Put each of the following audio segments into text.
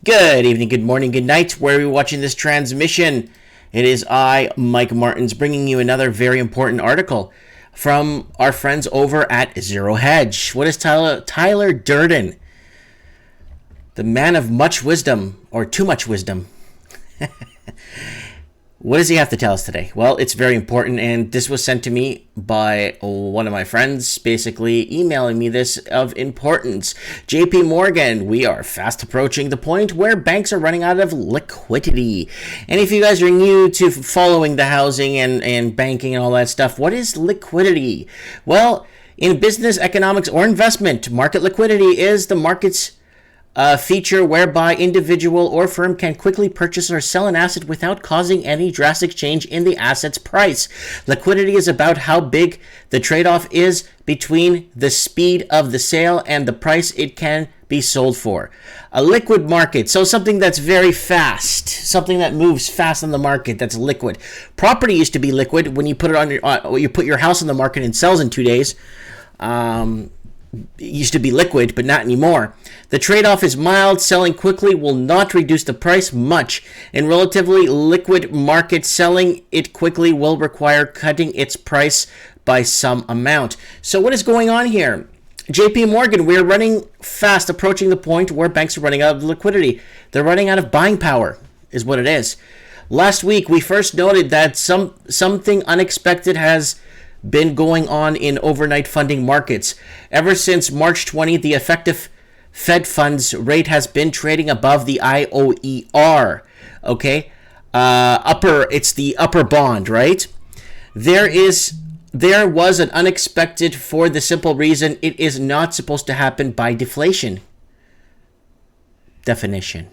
Good evening, good morning, good night. Where are you watching this transmission? It is I, Mike Martins, bringing you another very important article from our friends over at Zero Hedge. What is Tyler Durden, the man of much wisdom, or too much wisdom? What does he have to tell us today? Well, it's very important, and this was sent to me by one of my friends, basically emailing me this of importance. JP Morgan, we are fast approaching the point where banks are running out of liquidity. And if you guys are new to following the housing and banking and all that stuff, what is liquidity? Well, in business, economics, or investment, market liquidity is the market's feature whereby individual or firm can quickly purchase or sell an asset without causing any drastic change in the asset's price. Liquidity is about how big the trade-off is between the speed of the sale and the price it can be sold for. A liquid market, so something that's very fast, something that moves fast on the market, that's liquid. Property used to be liquid when you put it on you put your house on the market and it sells in 2 days. It used to be liquid, but not anymore. The trade-off is mild. Selling quickly will not reduce the price much. In relatively liquid market, selling it quickly will require cutting its price by some amount. So what is going on here? JP Morgan, we're running fast, approaching the point where banks are running out of liquidity. They're running out of buying power, is what it is. Last week, we first noted that something unexpected has been going on in overnight funding markets. Ever since March 20, the effective Fed funds rate has been trading above the IOER. Okay, it's the upper bond, right? There was an unexpected for the simple reason it is not supposed to happen by deflation. Definition.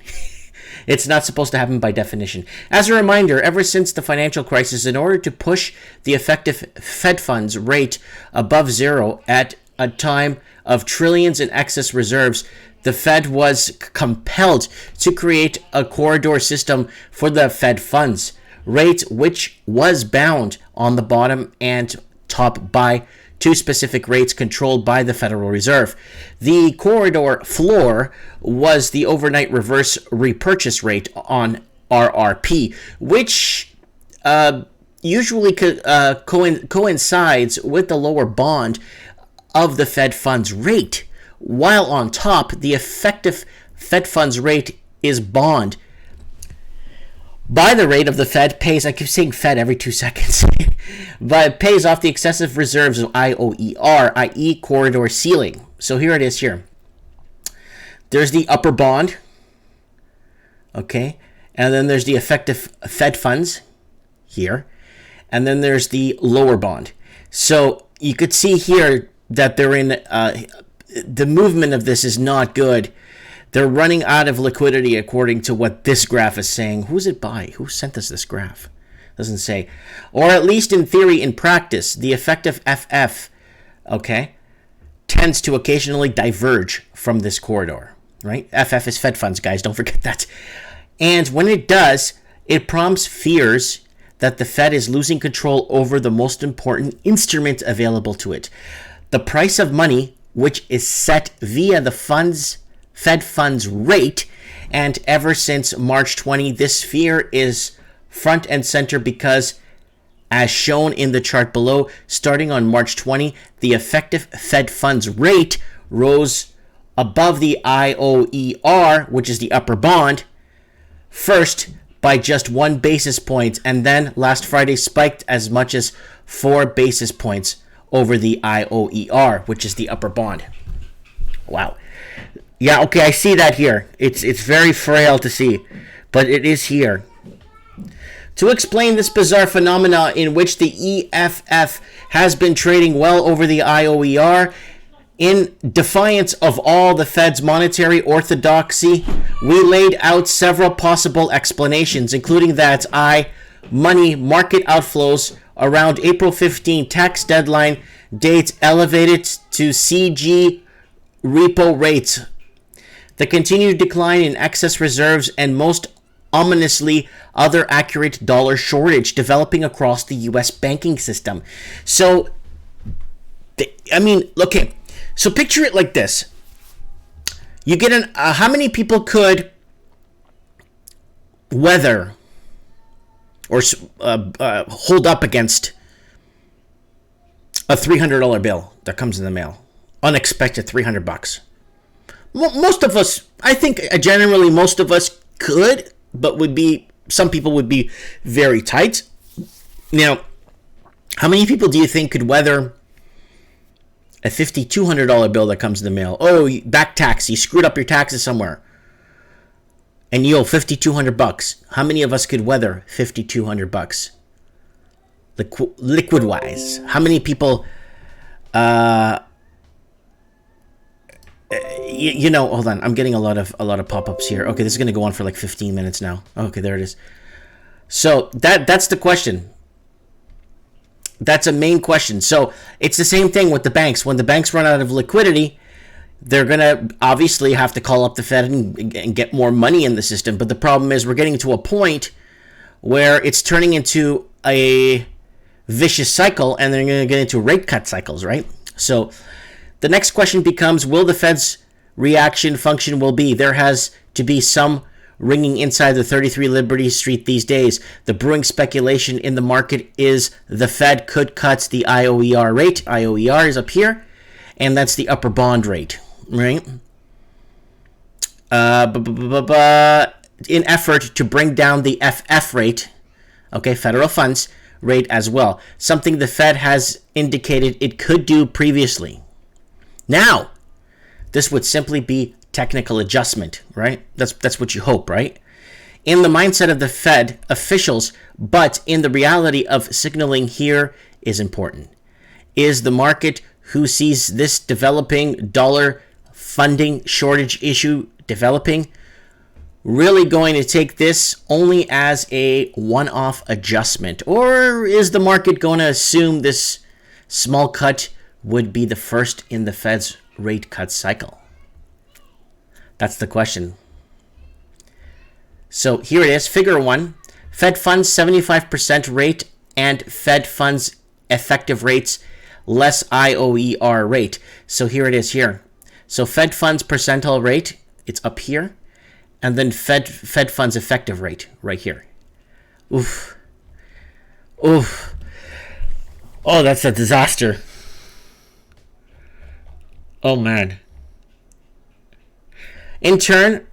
It's not supposed to happen by definition. As a reminder, ever since the financial crisis, in order to push the effective Fed funds rate above zero at a time of trillions in excess reserves, the Fed was compelled to create a corridor system for the Fed funds rate, which was bound on the bottom and top by two specific rates controlled by the Federal Reserve. The corridor floor was the overnight reverse repurchase rate on RRP, which usually coincides with the lower bond of the Fed funds rate, while on top, the effective Fed funds rate is bond by the rate of the Fed pays, I keep saying Fed every 2 seconds, but pays off the excessive reserves of IOER, i.e. corridor ceiling. So here it is here. There's the upper bond, okay, and then there's the effective Fed funds here, and then there's the lower bond. So you could see here that they're in, the movement of this is not good. They're running out of liquidity according to what this graph is saying. Who's it by? Who sent us this graph? Doesn't say. Or at least in theory, in practice, the effective FF, okay, tends to occasionally diverge from this corridor, right? FF is Fed funds, guys. Don't forget that. And when it does, it prompts fears that the Fed is losing control over the most important instrument available to it. The price of money, which is set via the Fed funds rate, and ever since March 20, this fear is front and center because, as shown in the chart below, starting on March 20, the effective Fed funds rate rose above the IOER, which is the upper bond, first by just 1 basis point, and then last Friday spiked as much as 4 basis points over the IOER, which is the upper bond. Wow. Yeah, okay, I see that here. It's very frail to see, but it is here. To explain this bizarre phenomena in which the EFF has been trading well over the IOER, in defiance of all the Fed's monetary orthodoxy, we laid out several possible explanations, including that money market outflows around April 15 tax deadline dates elevated to CG repo rates, the continued decline in excess reserves, and most ominously, other accurate dollar shortage developing across the U.S. banking system. So, okay. So picture it like this. You get how many people could weather or hold up against a $300 bill that comes in the mail. Unexpected $300. Most of us, I think generally most of us could, but some people would be very tight. Now, how many people do you think could weather a $5,200 bill that comes in the mail? Oh, back tax, you screwed up your taxes somewhere, and you owe $5,200. How many of us could weather $5,200? Liquid wise, how many people? Hold on. I'm getting a lot of pop-ups here. Okay, this is going to go on for like 15 minutes now. Okay, there it is. So that's the question. That's a main question. So it's the same thing with the banks. When the banks run out of liquidity, they're going to obviously have to call up the Fed and get more money in the system. But the problem is we're getting to a point where it's turning into a vicious cycle, and they're going to get into rate cut cycles, right? So the next question becomes, will the Fed's reaction function will be? There has to be some ringing inside the 33 Liberty Street these days. The brewing speculation in the market is the Fed could cut the IOER rate. IOER is up here, and that's the upper bond rate, right? In effort to bring down the FF rate, okay, federal funds rate as well, something the Fed has indicated it could do previously. Now, this would simply be technical adjustment, right? That's what you hope, right? In the mindset of the Fed officials, but in the reality of signaling here is important. Is the market who sees this developing dollar funding shortage issue developing really going to take this only as a one-off adjustment? Or is the market going to assume this small cut would be the first in the Fed's rate cut cycle? That's the question. So here it is, figure 1. Fed funds 75% rate and Fed funds effective rates less IOER rate. So here it is here. So Fed funds percentile rate, it's up here. And then Fed funds effective rate right here. Oof. Oof. Oh, that's a disaster. Oh, man. In turn,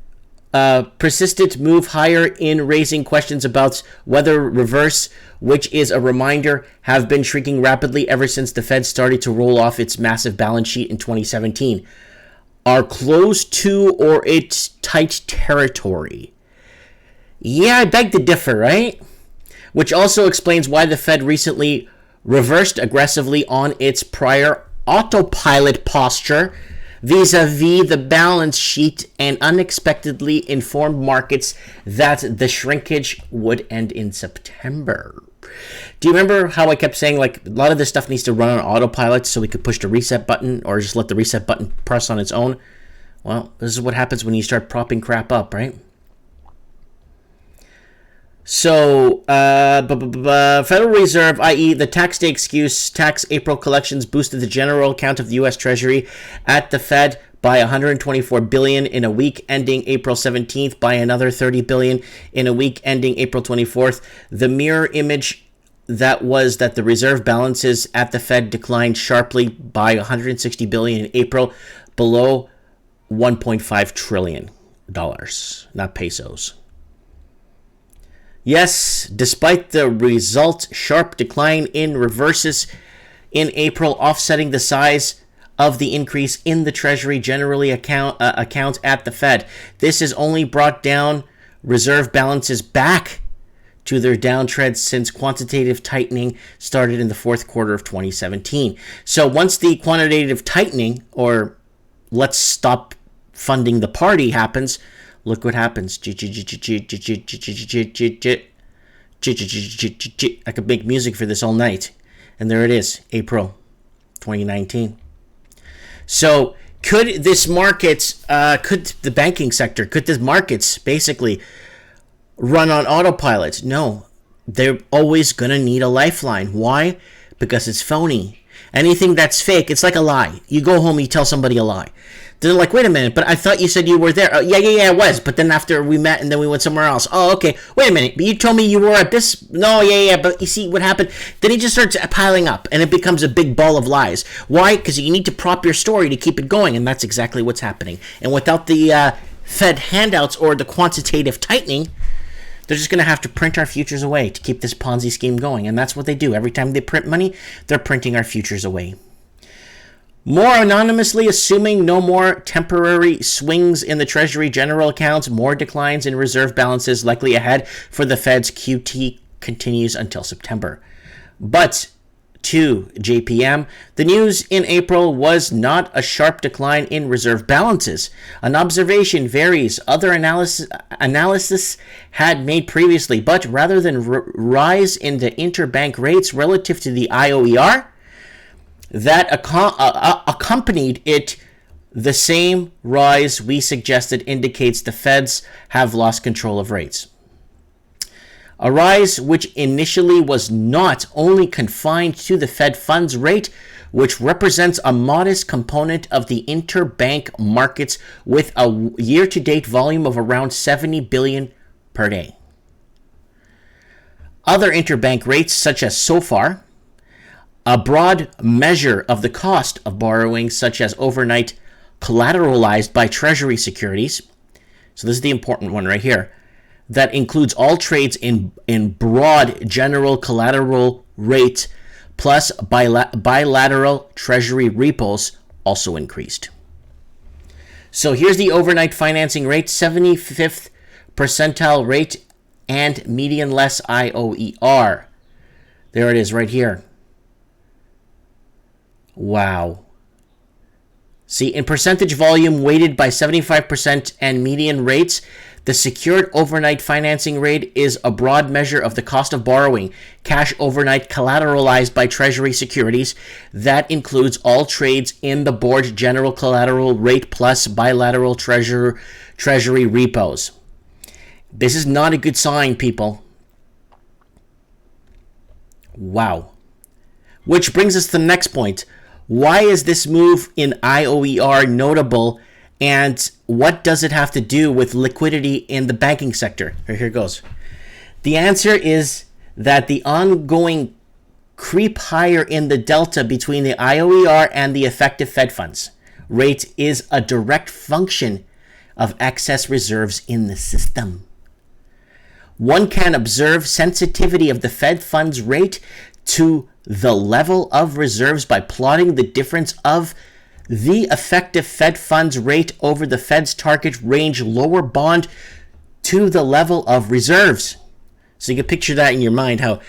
persistent move higher in raising questions about whether reverse, which is a reminder, have been shrinking rapidly ever since the Fed started to roll off its massive balance sheet in 2017. Are close to or its tight territory. Yeah, I beg to differ, right? Which also explains why the Fed recently reversed aggressively on its prior autopilot posture vis-a-vis the balance sheet and unexpectedly informed markets that the shrinkage would end in September. Do you remember how I kept saying, like, a lot of this stuff needs to run on autopilot so we could push the reset button or just let the reset button press on its own? Well, this is what happens when you start propping crap up, right? So, Federal Reserve, i.e. the tax day excuse, tax April collections boosted the general account of the U.S. Treasury at the Fed by $124 billion in a week ending April 17th, by another $30 billion in a week ending April 24th. The mirror image that was that the reserve balances at the Fed declined sharply by $160 billion in April, below $1.5 trillion, not pesos. Yes, despite the result, sharp decline in reverses in April, offsetting the size of the increase in the Treasury generally account at the Fed. This has only brought down reserve balances back to their downtrend since quantitative tightening started in the fourth quarter of 2017. So once the quantitative tightening, or let's stop funding the party, happens, look what happens. I could make music for this all night. And there it is, April 2019. So could this market, could the banking sector, could the markets basically run on autopilot? No, they're always going to need a lifeline. Why? Because it's phony. Anything that's fake, it's like a lie. You go home, you tell somebody a lie. They're like, wait a minute, but I thought you said you were there. Yeah, I was. But then after we met and then we went somewhere else. Oh, okay. Wait a minute, but you told me you were at this. No, yeah, but you see what happened? Then he just starts piling up and it becomes a big ball of lies. Why? Because you need to prop your story to keep it going, and that's exactly what's happening. And without the Fed handouts or the quantitative tightening, they're just going to have to print our futures away to keep this Ponzi scheme going. And that's what they do. Every time they print money, they're printing our futures away. More anonymously, assuming no more temporary swings in the Treasury general accounts, more declines in reserve balances likely ahead for the Fed's QT continues until September. But to JPM, the news in April was not a sharp decline in reserve balances. An observation varies other analysis had made previously, but rather than rise in the interbank rates relative to the IOER, that accompanied it, the same rise we suggested indicates the Feds have lost control of rates. A rise which initially was not only confined to the Fed funds rate, which represents a modest component of the interbank markets with a year-to-date volume of around $70 billion per day. Other interbank rates, such as SOFR, a broad measure of the cost of borrowing, such as overnight collateralized by Treasury securities. So this is the important one right here. That includes all trades in broad general collateral rate plus bilateral Treasury repos also increased. So here's the overnight financing rate, 75th percentile rate and median less IOER. There it is right here. Wow. See, in percentage volume weighted by 75% and median rates, the secured overnight financing rate is a broad measure of the cost of borrowing, cash overnight collateralized by Treasury securities. That includes all trades in the board general collateral rate plus bilateral Treasury repos. This is not a good sign, people. Wow. Which brings us to the next point. Why is this move in IOER notable, and what does it have to do with liquidity in the banking sector? Here it goes. The answer is that the ongoing creep higher in the delta between the IOER and the effective Fed funds rate is a direct function of excess reserves in the system. One can observe sensitivity of the Fed funds rate to the level of reserves by plotting the difference of the effective Fed funds rate over the Fed's target range lower bound to the level of reserves. So you can picture that in your mind, how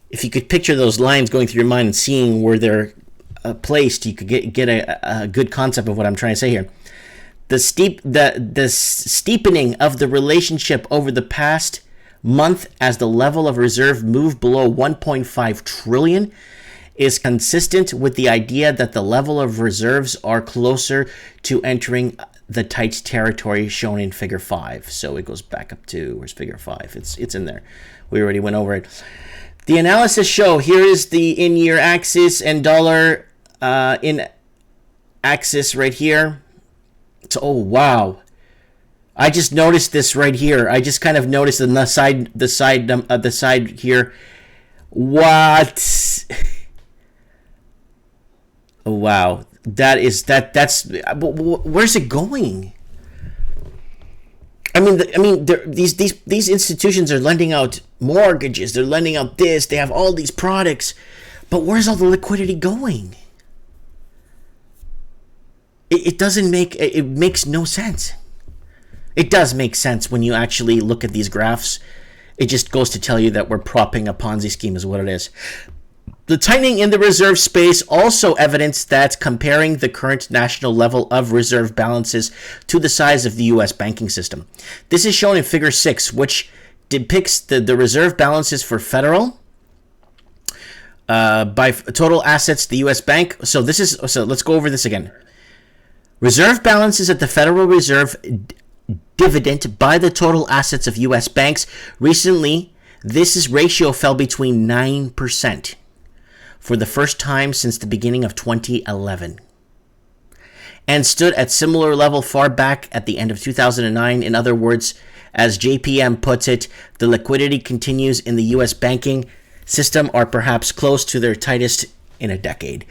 if you could picture those lines going through your mind and seeing where they're placed, you could get a good concept of what I'm trying to say here. The steepening of the relationship over the past month as the level of reserve moved below 1.5 trillion is consistent with the idea that the level of reserves are closer to entering the tight territory shown in figure 5. So it goes back up to, where's figure 5? It's in there. We already went over it. The analysis show, here is the in-year axis and dollar in axis right here. So, oh wow. I just noticed this right here. I just kind of noticed on the side here. What? Oh, wow. That's where's it going? I mean, these institutions are lending out mortgages. They're lending out this. They have all these products, but where's all the liquidity going? It makes no sense. It does make sense when you actually look at these graphs. It just goes to tell you that we're propping a Ponzi scheme is what it is. The tightening in the reserve space also evidenced that comparing the current national level of reserve balances to the size of the U.S. banking system. This is shown in figure 6, which depicts the reserve balances for federal by total assets, the U.S. bank. So let's go over this again. Reserve balances at the Federal Reserve dividend by the total assets of U.S. banks. Recently, this ratio fell between 9%. for the first time since the beginning of 2011 and stood at similar level far back at the end of 2009. In other words, as JPM puts it, the liquidity continues in the U.S. banking system are perhaps close to their tightest in a decade.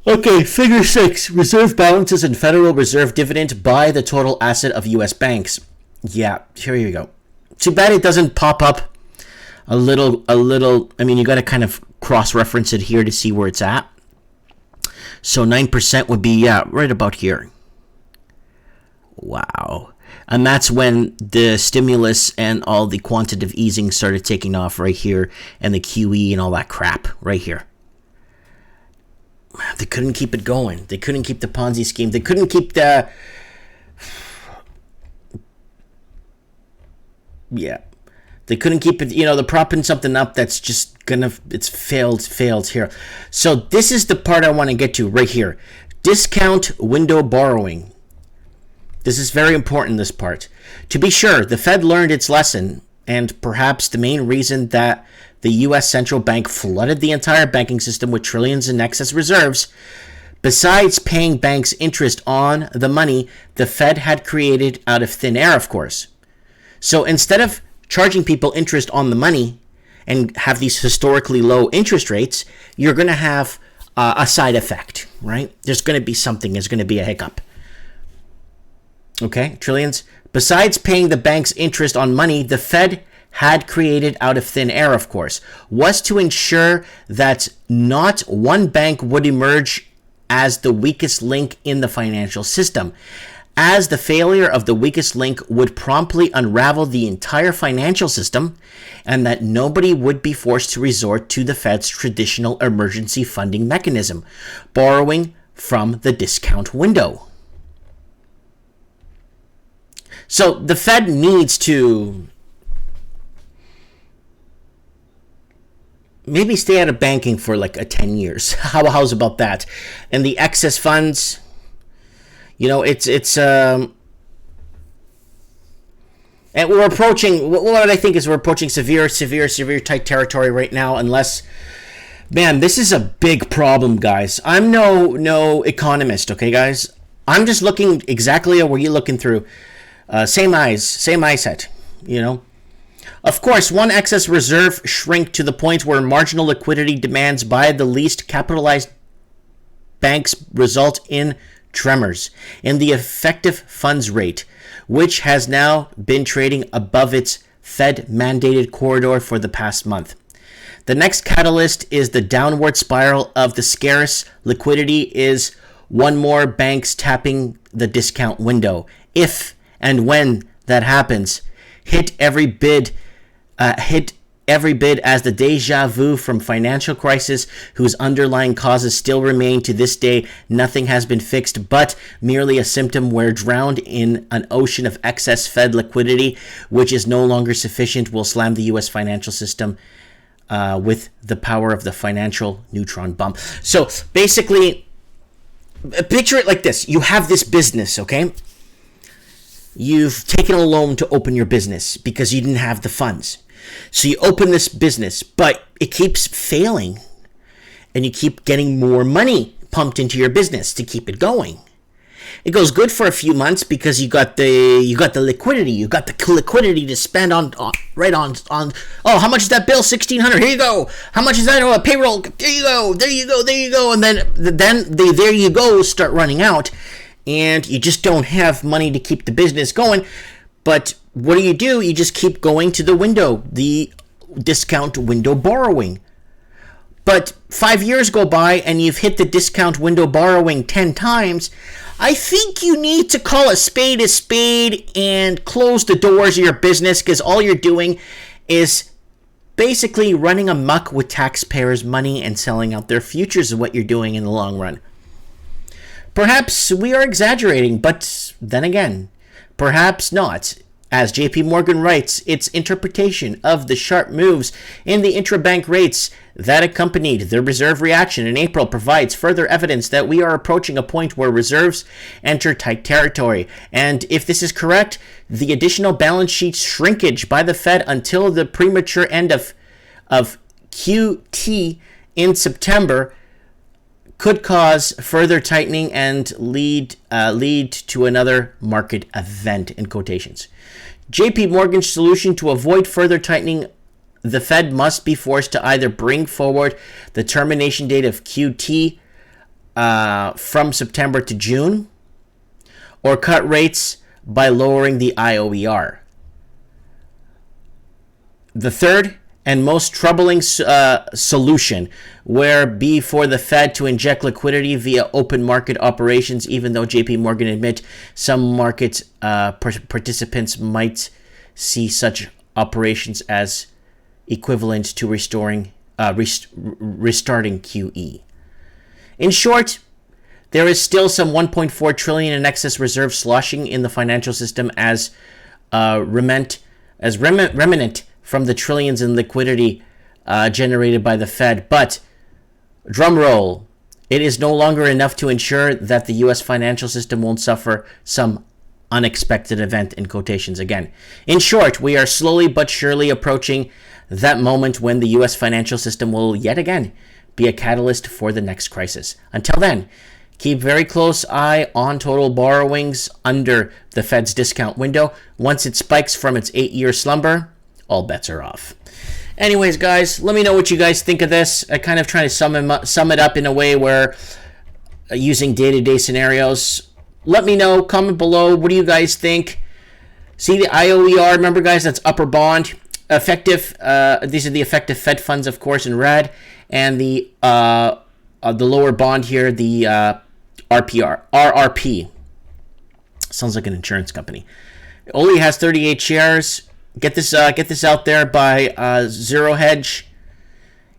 Okay, figure 6, reserve balances and Federal Reserve dividend by the total asset of U.S. banks. Yeah, here you go. Too bad it doesn't pop up a little, I mean, you got to kind of cross-reference it here to see where it's at. So 9% would be, yeah, right about here. Wow. And that's when the stimulus and all the quantitative easing started taking off right here, and the QE and all that crap right here. They couldn't keep it going. They couldn't keep the Ponzi scheme. They couldn't keep the... Yeah. They couldn't keep it, you know, they're propping something up that's just gonna, it's failed here. So this is the part I want to get to right here. Discount window borrowing. This is very important, this part. To be sure, the Fed learned its lesson, and perhaps the main reason that the U.S. central bank flooded the entire banking system with trillions in excess reserves. Besides paying banks interest on the money the Fed had created out of thin air, of course. So instead of charging people interest on the money and have these historically low interest rates, you're going to have a side effect, right? There's going to be something. There's going to be a hiccup. Okay, trillions. Besides paying the banks interest on money the Fed had created out of thin air, of course, was to ensure that not one bank would emerge as the weakest link in the financial system, as the failure of the weakest link would promptly unravel the entire financial system, and that nobody would be forced to resort to the Fed's traditional emergency funding mechanism, borrowing from the discount window. So the Fed needs to maybe stay out of banking for like 10 years. How's about that? And the excess funds, you know, it's and we're approaching, what I think is we're approaching severe tight territory right now, unless, man, this is a big problem, guys. I'm no economist, okay, guys? I'm just looking exactly at where you're looking through. Same eyes, same eye set, you know. Of course, one excess reserve shrink to the point where marginal liquidity demands by the least capitalized banks result in tremors in the effective funds rate, which has now been trading above its Fed-mandated corridor for the past month. The next catalyst is the downward spiral of the scarce liquidity is one more banks tapping the discount window. If and when that happens, hit every bid as the deja vu from financial crisis whose underlying causes still remain to this day. Nothing has been fixed but merely a symptom where drowned in an ocean of excess Fed liquidity, which is no longer sufficient, will slam the U.S. financial system with the power of the financial neutron bomb. So basically, picture it like this. You have this business, okay? You've taken a loan to open your business because you didn't have the funds. So you open this business, but it keeps failing. And you keep getting more money pumped into your business to keep it going. It goes good for a few months because you got the liquidity. You got the liquidity to spend on oh, how much is that bill? $1,600. Here you go. How much is that? Oh, payroll. There you go. And then the there you go start running out. And you just don't have money to keep the business going. But what do? You just keep going to the window, the discount window borrowing. But 5 years go by and you've hit the discount window borrowing 10 times. I think you need to call a spade and close the doors of your business, because all you're doing is basically running amok with taxpayers' money and selling out their futures, is what you're doing in the long run. Perhaps we are exaggerating, but then again, perhaps not. As JP Morgan writes, its interpretation of the sharp moves in the intrabank rates that accompanied the reserve reaction in April provides further evidence that we are approaching a point where reserves enter tight territory. And if this is correct, the additional balance sheet shrinkage by the Fed until the premature end of QT in September could cause further tightening and lead to another market event, in quotations. JP Morgan's solution to avoid further tightening: the Fed must be forced to either bring forward the termination date of QT from September to June, or cut rates by lowering the IOER. The third and most troubling solution would be for the Fed to inject liquidity via open market operations, even though JP Morgan admit some market participants might see such operations as equivalent to restarting QE. In short, there is still some 1.4 trillion in excess reserves sloshing in the financial system as remnant from the trillions in liquidity generated by the Fed. But, drum roll, it is no longer enough to ensure that the U.S. financial system won't suffer some unexpected event, in quotations again. In short, we are slowly but surely approaching that moment when the U.S. financial system will yet again be a catalyst for the next crisis. Until then, keep very close eye on total borrowings under the Fed's discount window. Once it spikes from its 8-year slumber, all bets are off. Anyways, guys, let me know what you guys think of this. I kind of try to sum it up in a way where using day-to-day scenarios. Let me know, comment below, what do you guys think? See the IOER, remember guys, that's upper bond. Effective, these are the effective Fed funds, of course, in red. And the lower bond here, the RRP. Sounds like an insurance company. It only has 38 shares. Get this out there by Zero Hedge,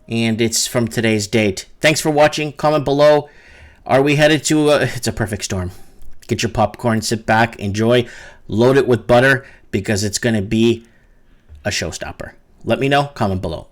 and it's from today's date. Thanks for watching. Comment below. Are we headed to? It's a perfect storm. Get your popcorn, sit back, enjoy, load it with butter because it's going to be a showstopper. Let me know. Comment below.